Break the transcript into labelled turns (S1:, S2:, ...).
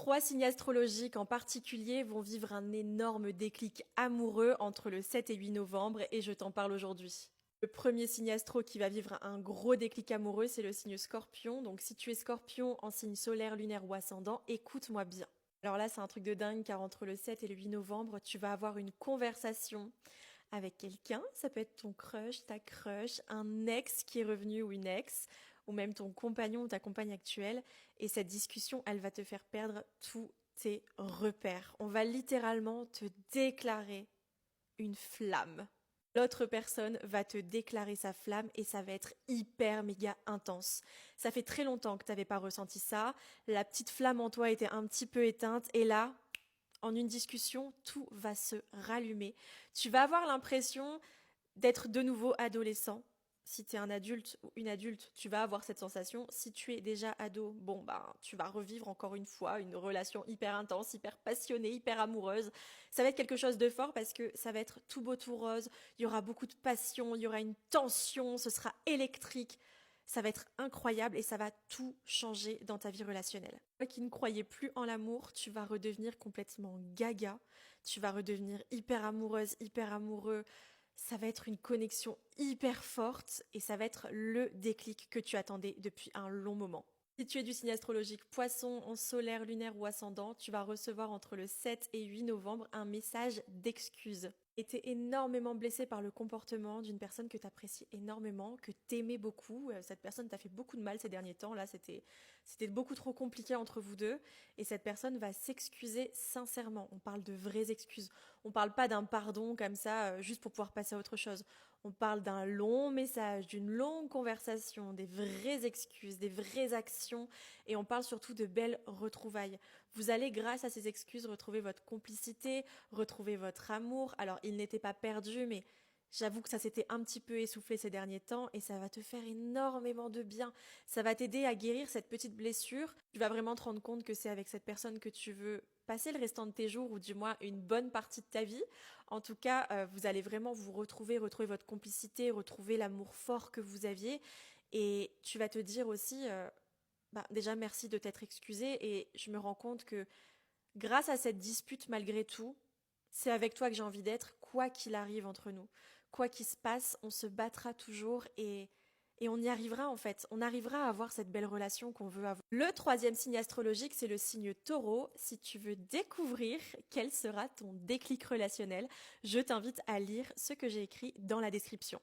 S1: 3 signes astrologiques en particulier vont vivre un énorme déclic amoureux entre le 7 et 8 novembre et je t'en parle aujourd'hui. Le premier signe astro qui va vivre un gros déclic amoureux, c'est le signe Scorpion. Donc si tu es Scorpion en signe solaire, lunaire ou ascendant, écoute-moi bien. Alors là, c'est un truc de dingue car entre le 7 et le 8 novembre, tu vas avoir une conversation avec quelqu'un. Ça peut être ton crush, ta crush, un ex qui est revenu ou une ex, ou même ton compagnon ou ta compagne actuelle. Et cette discussion, elle va te faire perdre tous tes repères. On va littéralement te déclarer une flamme. L'autre personne va te déclarer sa flamme et ça va être hyper méga intense. Ça fait très longtemps que tu n'avais pas ressenti ça. La petite flamme en toi était un petit peu éteinte et là, en une discussion, tout va se rallumer. Tu vas avoir l'impression d'être de nouveau adolescent. Si tu es un adulte ou une adulte, tu vas avoir cette sensation. Si tu es déjà ado, bon bah tu vas revivre encore une fois une relation hyper intense, hyper passionnée, hyper amoureuse. Ça va être quelque chose de fort parce que ça va être tout beau tout rose, il y aura beaucoup de passion, il y aura une tension, ce sera électrique. Ça va être incroyable et ça va tout changer dans ta vie relationnelle. Toi qui ne croyais plus en l'amour, tu vas redevenir complètement gaga, tu vas redevenir hyper amoureuse, hyper amoureux. Ça va être une connexion hyper forte et ça va être le déclic que tu attendais depuis un long moment. Si tu es du signe astrologique Poisson en solaire, lunaire ou ascendant, tu vas recevoir entre le 7 et 8 novembre un message d'excuse. Été énormément blessé par le comportement d'une personne que tu apprécies énormément, que tu aimais beaucoup. Cette personne t'a fait beaucoup de mal ces derniers temps. Là, c'était beaucoup trop compliqué entre vous deux. Et cette personne va s'excuser sincèrement. On parle de vraies excuses. On parle pas d'un pardon comme ça, juste pour pouvoir passer à autre chose. On parle d'un long message, d'une longue conversation, des vraies excuses, des vraies actions. Et on parle surtout de belles retrouvailles. Vous allez, grâce à ces excuses, retrouver votre complicité, retrouver votre amour. Alors, il n'était pas perdu, mais j'avoue que ça s'était un petit peu essoufflé ces derniers temps et ça va te faire énormément de bien. Ça va t'aider à guérir cette petite blessure. Tu vas vraiment te rendre compte que c'est avec cette personne que tu veux passer le restant de tes jours ou du moins une bonne partie de ta vie. En tout cas, vous allez vraiment vous retrouver votre complicité, retrouver l'amour fort que vous aviez. Et tu vas te dire aussi, déjà merci de t'être excusé et je me rends compte que grâce à cette dispute malgré tout, c'est avec toi que j'ai envie d'être, quoi qu'il arrive entre nous. Quoi qu'il se passe, on se battra toujours et on y arrivera en fait. On arrivera à avoir cette belle relation qu'on veut avoir. Le troisième signe astrologique, c'est le signe taureau. Si tu veux découvrir quel sera ton déclic relationnel, je t'invite à lire ce que j'ai écrit dans la description.